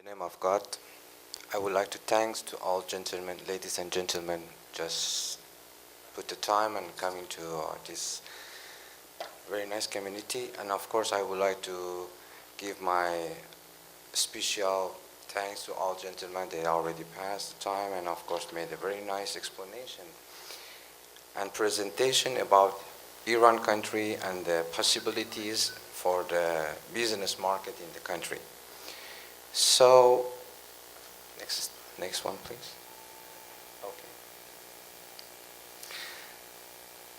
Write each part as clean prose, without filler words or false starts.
name of God, I would like to thanks to all gentlemen, ladies and gentlemen, just put the time and coming to this very nice community. And of course, I would like to give my special thanks to all gentlemen. They already passed the time and of course made a very nice explanation and presentation about Iran country and the possibilities for the business market in the country. So, next one, please. Okay.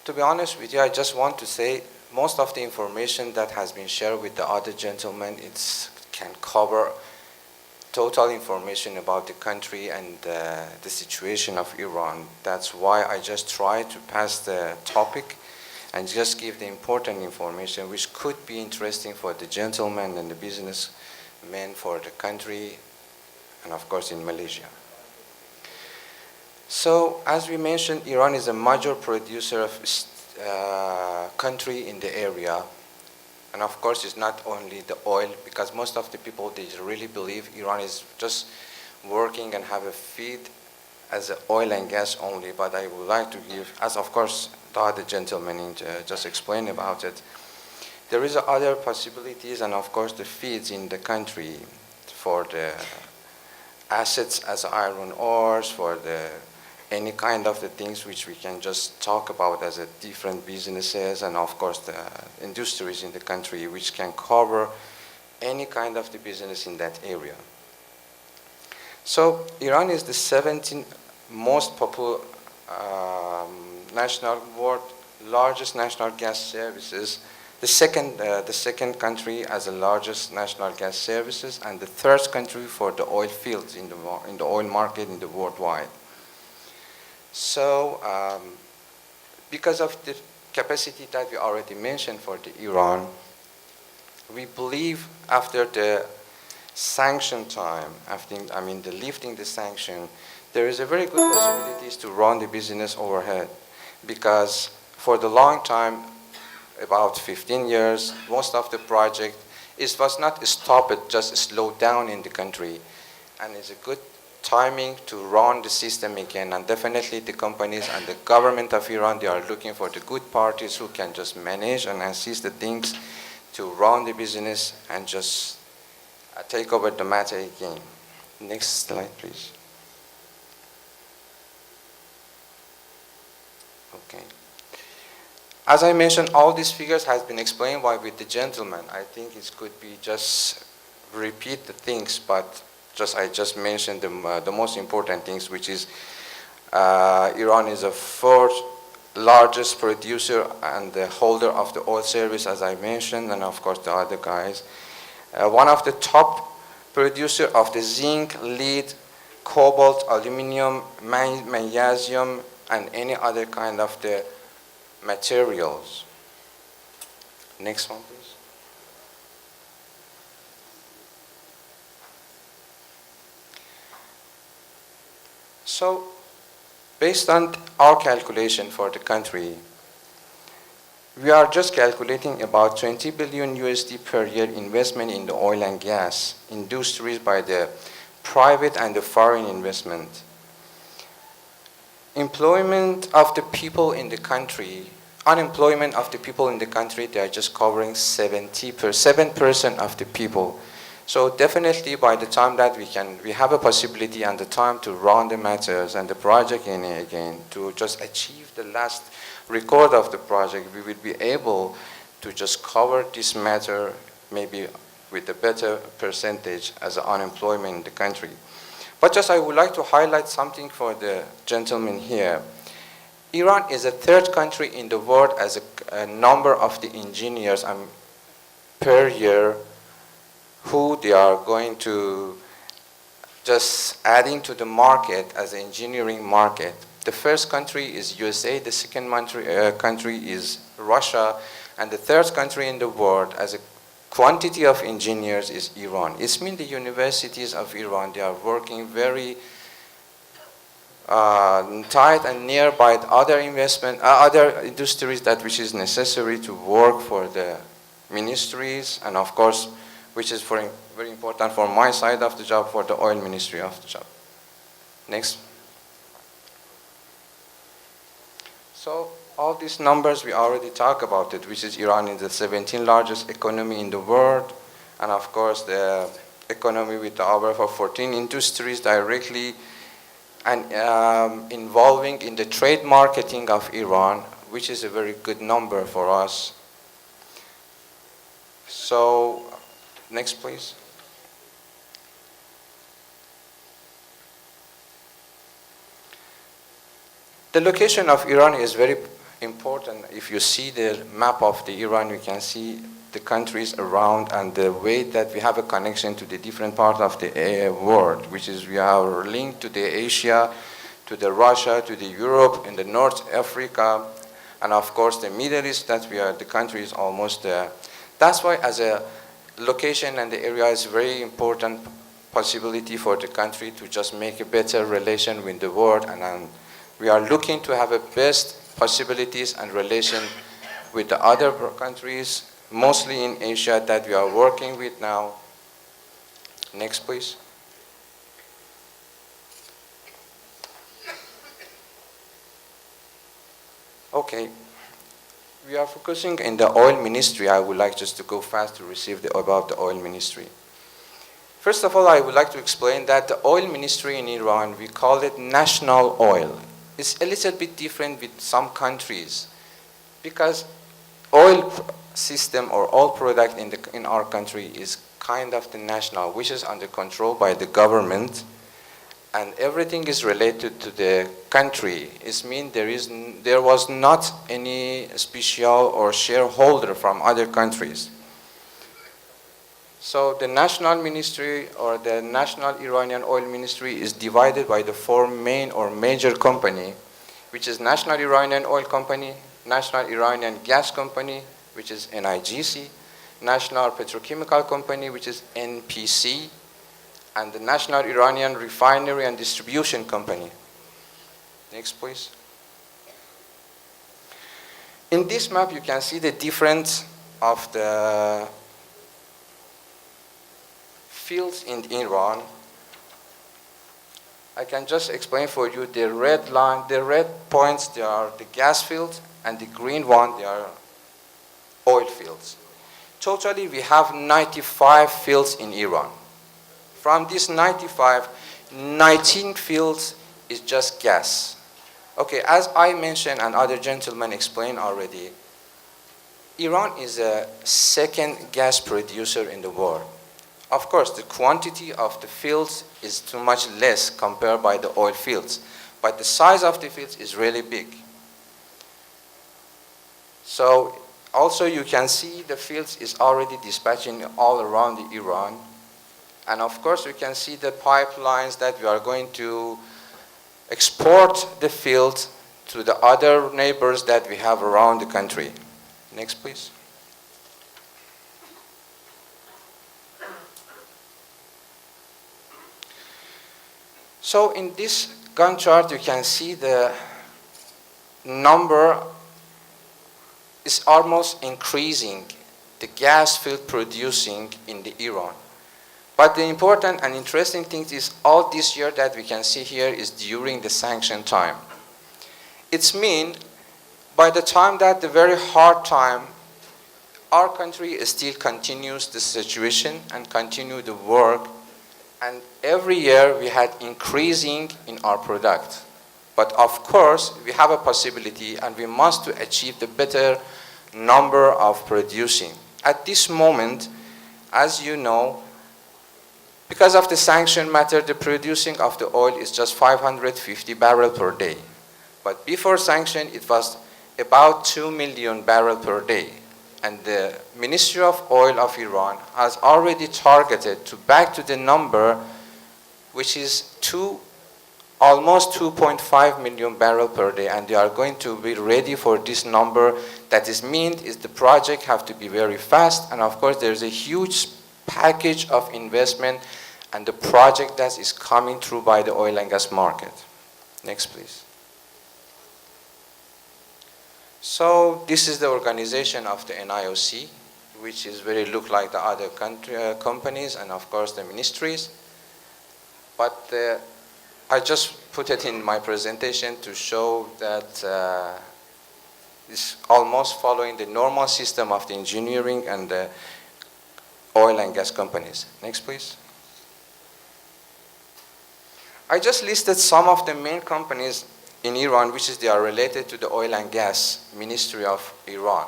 To be honest with you, I just want to say most of the information that has been shared with the other gentlemen, it can cover total information about the country and the situation of Iran. That's why I just try to pass the topic and just give the important information which could be interesting for the gentlemen and the businessmen for the country and of course in Malaysia. So as we mentioned, Iran is a major producer of country in the area. And of course, it's not only the oil, because most of the people, they really believe Iran is just working and have a feed as oil and gas only. But I would like to give, as of course the other gentleman just explained about it, there is other possibilities and of course the feeds in the country for the assets as iron ores, for the any kind of the things which we can just talk about as a different businesses and of course the industries in the country which can cover any kind of the business in that area. So Iran is the 17th most popular world largest national gas services, the second country as the largest national gas services, and the third country for the oil fields in the oil market in the worldwide. So, because of the capacity that we already mentioned for the Iran, we believe after the sanction time, the lifting the sanction, there is a very good possibilities to run the business overhead, because for the long time, about 15 years, most of the project was not stopped, just slowed down in the country, and it's a good timing to run the system again. And definitely the companies and the government of Iran, they are looking for the good parties who can just manage and assist the things to run the business and just take over the matter again. Next slide, please. Okay. As I mentioned, all these figures has been explained by with the gentleman. I think it could be just repeat the things, but I just mentioned the most important things, which is Iran is the fourth largest producer and the holder of the oil service, as I mentioned, and of course the other guys. One of the top producer of the zinc, lead, cobalt, aluminum, magnesium, and any other kind of the materials. Next one, please. So, based on our calculation for the country, we are just calculating about 20 billion USD per year investment in the oil and gas industries by the private and the foreign investment. Employment of the people in the country, unemployment of the people in the country, they are just covering 7% of the people. So definitely by the time that we have a possibility and the time to run the matters and the project again to just achieve the last record of the project, we will be able to just cover this matter maybe with a better percentage as unemployment in the country. But just I would like to highlight something for the gentleman here. Iran is the third country in the world as a number of the engineers per year who they are going to just adding to the market as an engineering market. The first country is USA, the second country is Russia, and the third country in the world as a quantity of engineers is Iran. It means the universities of Iran, they are working very tight and nearby other other industries that which is necessary to work for the ministries and of course which is very important for my side of the job, for the oil ministry of the job. Next. So all these numbers, we already talked about it, which is Iran is the 17th largest economy in the world, and of course the economy with the overlap of 14 industries directly and involving in the trade marketing of Iran, which is a very good number for us. So, next please. The location of Iran is very important. If you see the map of the Iran, you can see the countries around and the way that we have a connection to the different parts of the world, which is we are linked to the Asia, to the Russia, to the Europe, in the North Africa, and of course the Middle East, that we are, the country is almost there. That's why as a location and the area is very important possibility for the country to just make a better relation with the world, and we are looking to have a best possibilities and relation with the other countries, mostly in Asia, that we are working with now. Next, please. Okay. We are focusing in the oil ministry. I would like just to go fast to receive about the oil ministry. First of all, I would like to explain that the oil ministry in Iran, we call it national oil. It's a little bit different with some countries because oil system or oil product in our country is kind of the national, which is under control by the government, and everything is related to the country. It means there was not any special or shareholder from other countries. So the national ministry or the national Iranian oil ministry is divided by the four main or major company, which is National Iranian Oil Company, National Iranian Gas Company, which is NIGC, National Petrochemical Company, which is NPC, and the National Iranian Refinery and Distribution Company. Next, please. In this map, you can see the difference of the fields in Iran. I can just explain for you the red line, the red points, they are the gas fields, and the green one, they are oil fields. Totally, we have 95 fields in Iran. From these 95, 19 fields is just gas. Okay, as I mentioned and other gentlemen explained already, Iran is a second gas producer in the world. Of course, the quantity of the fields is too much less compared by the oil fields, but the size of the fields is really big. So also you can see the fields is already dispatching all around the Iran. And of course we can see the pipelines that we are going to export the field to the other neighbors that we have around the country. Next, please. So in this Gantt chart, you can see the number is almost increasing, the gas field producing in the Iran. But the important and interesting thing is all this year that we can see here is during the sanction time. It's mean by the time that the very hard time, our country still continues the situation and continue the work, and every year we had increasing in our product. But of course we have a possibility and we must to achieve the better number of producing. At this moment, as you know, because of the sanction matter, the producing of the oil is just 550 barrels per day. But before sanction, it was about 2 million barrels per day. And the Ministry of Oil of Iran has already targeted to back to the number, which is almost 2.5 million barrels per day. And they are going to be ready for this number. That is means is the project have to be very fast. And of course, there's a huge package of investment and the project that is coming through by the oil and gas market. Next, please. So this is the organization of the NIOC, which is very look like the other companies and of course the ministries. But I just put it in my presentation to show that it's almost following the normal system of the engineering and the oil and gas companies. Next, please. I just listed some of the main companies in Iran, which they are related to the oil and gas ministry of Iran.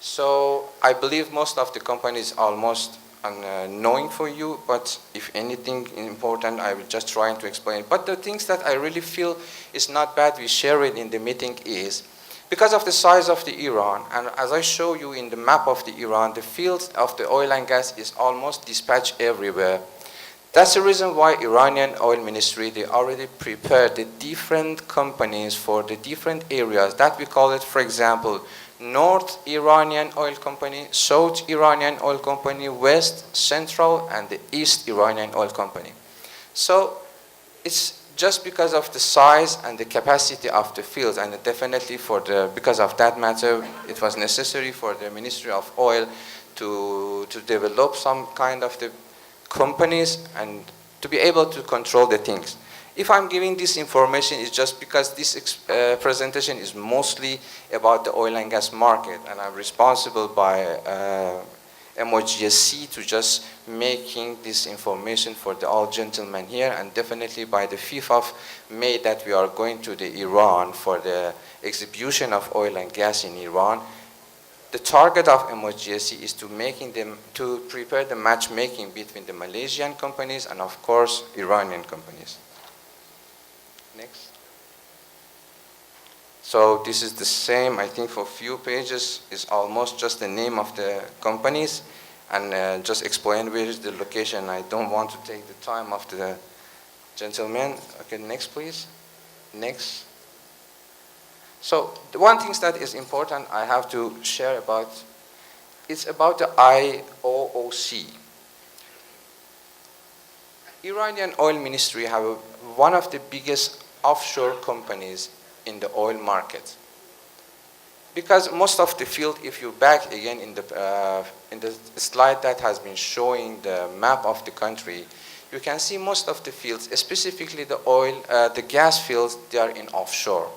So I believe most of the companies almost unknowing for you, but if anything important, I will just try to explain. But the things that I really feel is not bad we share it in the meeting is, because of the size of the Iran, and as I show you in the map of the Iran, the fields of the oil and gas is almost dispatched everywhere. That's the reason why Iranian oil ministry, they already prepared the different companies for the different areas that we call it, for example, North Iranian Oil Company, South Iranian Oil Company, West, Central, and the East Iranian Oil Company. So it's just because of the size and the capacity of the fields, and definitely because of that matter, it was necessary for the Ministry of Oil to develop some kind of the companies and to be able to control the things. If I'm giving this information, it's just because this presentation is mostly about the oil and gas market, and I'm responsible by MOGSC to just making this information for all gentlemen here, and definitely by the 5th of May that we are going to the Iran for the exhibition of oil and gas in Iran. The target of MOGSC is to prepare the matchmaking between the Malaysian companies and of course Iranian companies. Next. So this is the same, I think for a few pages is almost just the name of the companies and just explain where is the location. I don't want to take the time of the gentleman. Okay, next please. Next. So the one thing that is important I have to share about, it's about the IOOC. Iranian oil ministry have one of the biggest offshore companies in the oil market. Because most of the field, if you back again in the slide that has been showing the map of the country, you can see most of the fields, specifically the oil, the gas fields, they are in offshore.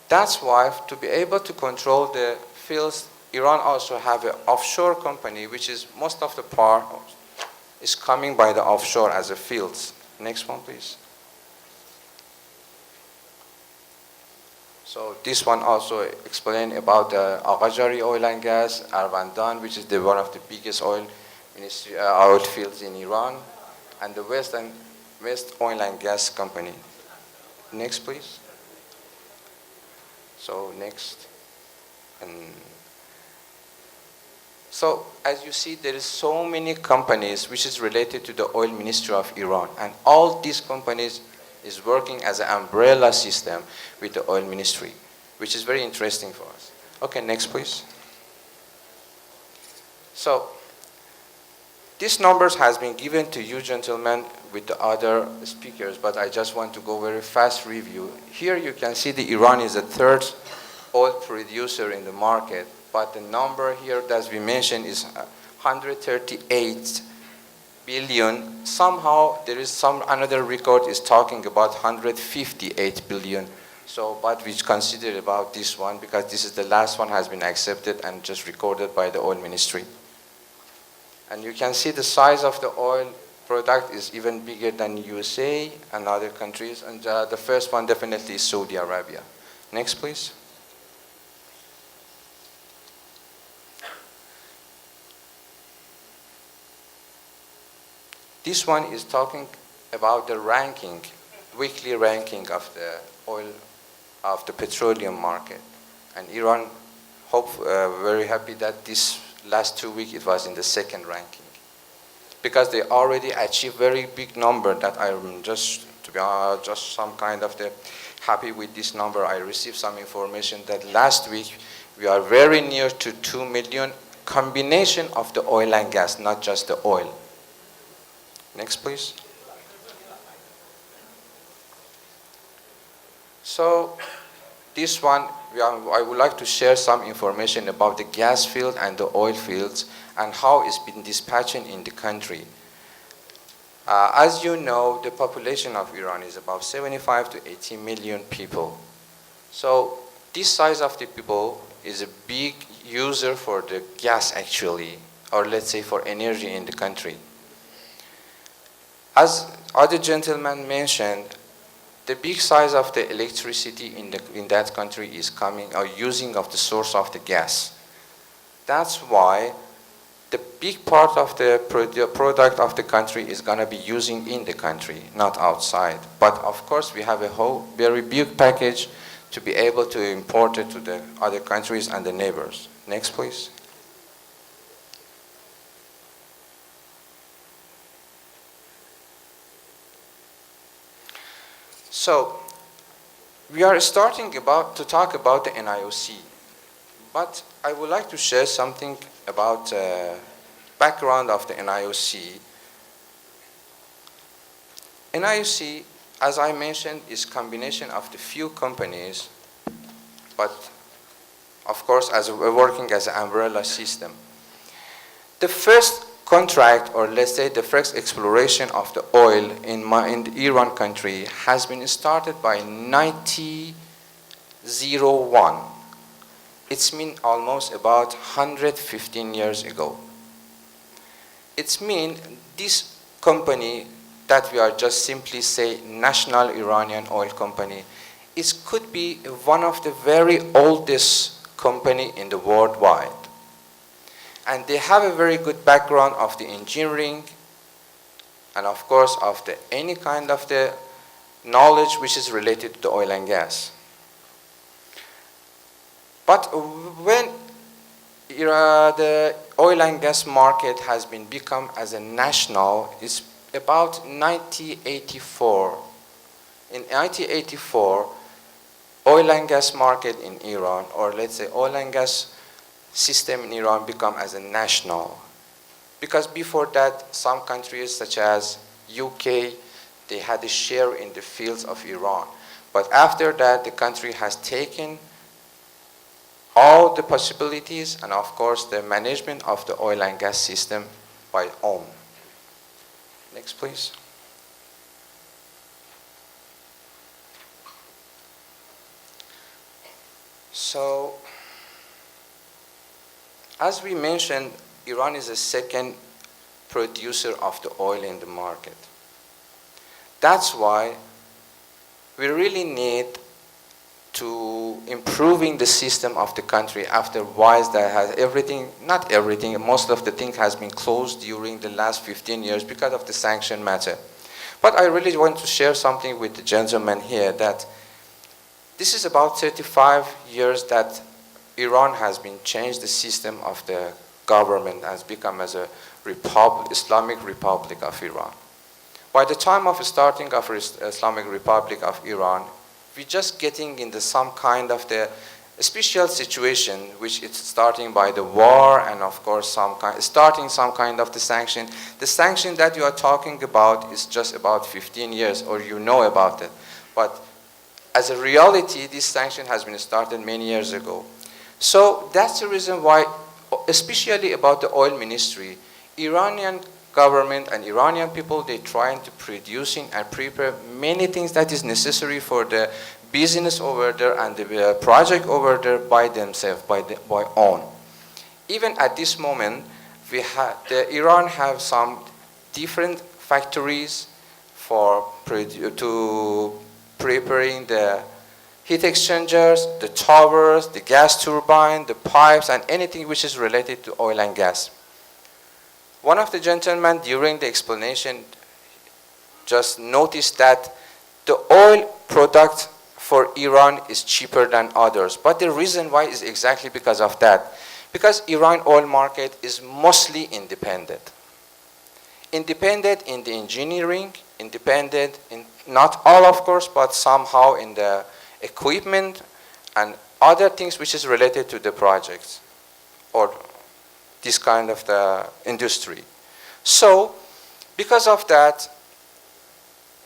That's why to be able to control the fields, Iran also have an offshore company, which is most of the part is coming by the offshore as a fields. Next one, please. So this one also explain about the Aghajari oil and gas, Arvandan, which is one of the biggest oil fields in Iran, and the West Oil and Gas Company. Next, please. So next. So as you see, there is so many companies which is related to the oil ministry of Iran, and all these companies is working as an umbrella system with the oil ministry, which is very interesting for us. Okay, next please. So these numbers has been given to you gentlemen with the other speakers, but I just want to go very fast review. Here you can see the Iran is the third oil producer in the market, but the number here that we mentioned is 138 billion. Somehow there is another record is talking about 158 billion. So, but we consider about this one because this is the last one has been accepted and just recorded by the oil ministry. And you can see the size of the oil product is even bigger than USA and other countries. And the first one definitely is Saudi Arabia. Next, please. This one is talking about the ranking, weekly ranking of the oil, of the petroleum market. And Iran very happy that this last 2 weeks it was in the second ranking. Because they already achieved very big number that I'm just, to be honest, just some kind of the happy with this number. I received some information that last week we are very near to 2 million combination of the oil and gas, not just the oil. Next, please. So this one, I would like to share some information about the gas field and the oil fields and how it's been dispatching in the country. As you know, the population of Iran is about 75 to 80 million people. So this size of the people is a big user for the gas actually, or let's say for energy in the country. As other gentlemen mentioned, the big size of the electricity in that country is coming or using of the source of the gas. That's why the big part of the product of the country is going to be using in the country, not outside. But of course, we have a whole very big package to be able to import it to the other countries and the neighbors. Next, please. So, we are starting to talk about the NIOC, but I would like to share something about background of the NIOC. NIOC, as I mentioned, is combination of the few companies, but of course as working as an umbrella system. The first contract, or let's say the first exploration of the oil in the Iran country has been started by 1901. It's been almost about 115 years ago. It's mean this company that we are just simply say National Iranian Oil Company, it could be one of the very oldest company in the worldwide. And they have a very good background of the engineering and of course of the any kind of the knowledge which is related to the oil and gas. But when the oil and gas market has been become as a national, it's about 1984. In 1984, oil and gas market in Iran, or let's say oil and gas system in Iran become as a national. Because before that, some countries such as UK, they had a share in the fields of Iran. But after that, the country has taken all the possibilities and of course the management of the oil and gas system by own. Next, please. So, as we mentioned, Iran is the second producer of the oil in the market. That's why we really need to improving the system of the country afterwards that has everything, not everything, most of the thing has been closed during the last 15 years because of the sanction matter. But I really want to share something with the gentleman here that this is about 35 years that Iran has been changed the system of the government has become as a Islamic Republic of Iran. By the time of starting of Islamic Republic of Iran, we're just getting into some kind of the special situation, which is starting by the war and of course starting some kind of the sanction. The sanction that you are talking about is just about 15 years, or you know about it. But as a reality, this sanction has been started many years ago. So that's the reason why, especially about the oil ministry, Iranian government and Iranian people, they're trying to producing and prepare many things that is necessary for the business over there and the project over there by themselves, by own. Even at this moment, Iran have some different factories for preparing the heat exchangers, the towers, the gas turbine, the pipes, and anything which is related to oil and gas. One of the gentlemen during the explanation just noticed that the oil product for Iran is cheaper than others. But the reason why is exactly because of that. Because Iran oil market is mostly independent. Independent in the engineering, independent in, not all of course, but somehow in the equipment and other things which is related to the projects or this kind of the industry. So, because of that,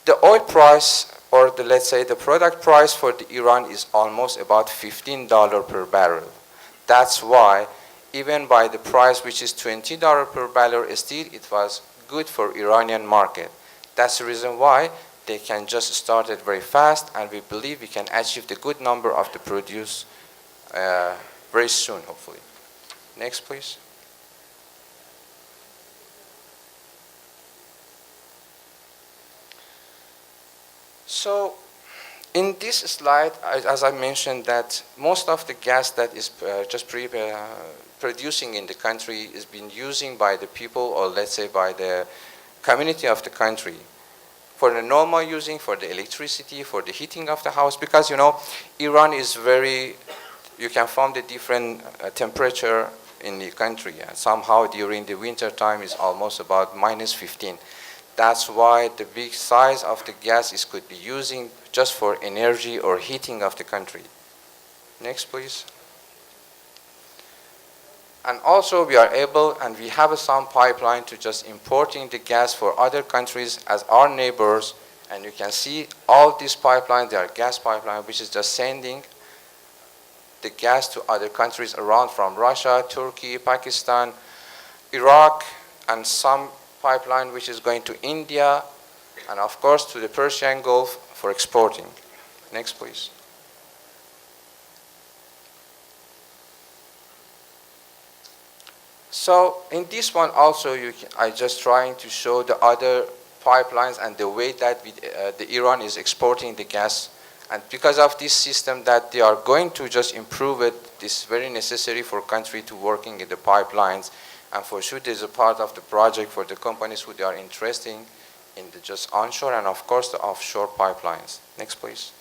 the oil price or let's say the product price for the Iran is almost about $15 per barrel. That's why even by the price which is $20 per barrel, still it was good for Iranian market. That's the reason why they can just start it very fast, and we believe we can achieve the good number of the produce very soon, hopefully. Next, please. So in this slide, as I mentioned, that most of the gas that is producing in the country is being using by the people, or let's say by the community of the country, for the normal using, for the electricity, for the heating of the house, because Iran is very, you can find the different temperature in the country, and somehow during the winter time is almost about -15. That's why the big size of the gas is could be using just for energy or heating of the country. Next, please. And also we are able, and we have some pipeline to just importing the gas for other countries as our neighbors. And you can see all these pipelines, they are gas pipelines, which is just sending the gas to other countries around, from Russia, Turkey, Pakistan, Iraq, and some pipeline which is going to India, and of course to the Persian Gulf for exporting. Next, please. So in this one also, I just trying to show the other pipelines and the way that the Iran is exporting the gas. And because of this system that they are going to just improve it, this is very necessary for country to working in the pipelines. And for sure, there's a part of the project for the companies who they are interested in the just onshore and of course the offshore pipelines. Next, please.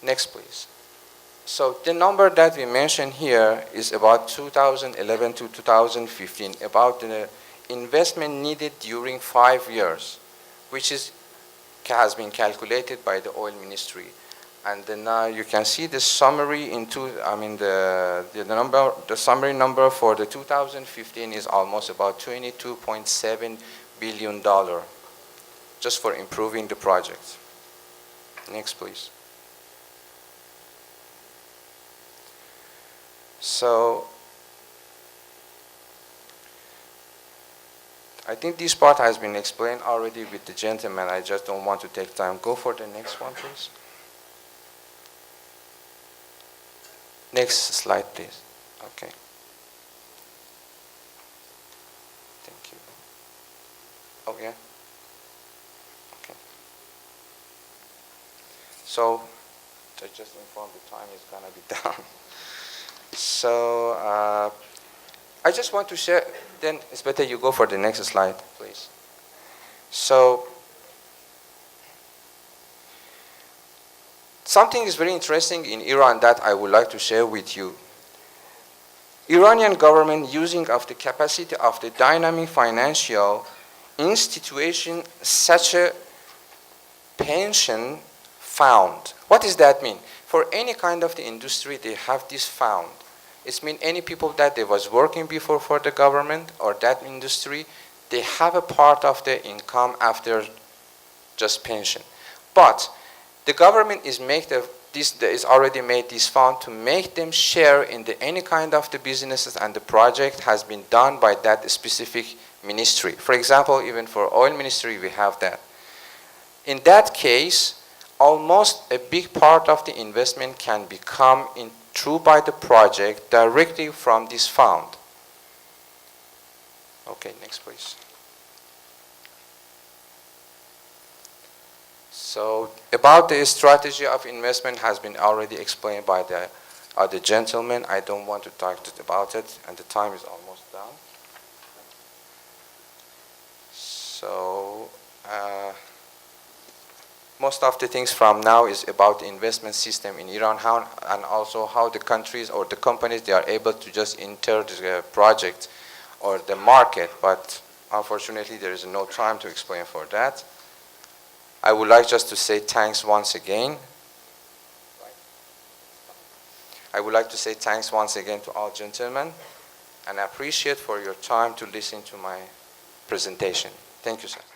Next, please. So the number that we mentioned here is about 2011 to 2015, about the investment needed during 5 years, which has been calculated by the oil ministry. And then you can see the summary the summary number for the 2015 is almost about $22.7 billion just for improving the project. Next, please. So I think this part has been explained already with the gentleman. I just don't want to take time. Go for the next one, please. Next slide, please. Okay. Thank you. Oh, yeah? Okay. So, I just informed the time is going to be down. So, I just want to share, then it's better you go for the next slide, please. So, something is very interesting in Iran that I would like to share with you. Iranian government using of the capacity of the dynamic financial institution such a pension fund. What does that mean? For any kind of the industry, they have this fund. It means any people that they was working before for the government or that industry, they have a part of their income after just pension. But the government is already made this fund to make them share in any kind of the businesses, and the project has been done by that specific ministry. For example, even for oil ministry, we have that. In that case, almost a big part of the investment can become through by the project directly from this fund. Okay, next please. So about the strategy of investment has been already explained by the other gentleman. I don't want to talk about it, and the time is almost done. So most of the things from now is about the investment system in Iran, and also how the countries or the companies, they are able to just enter the project or the market, but unfortunately there is no time to explain for that. I would like just to say thanks once again. I would like to say thanks once again to all gentlemen, and I appreciate for your time to listen to my presentation. Thank you, sir.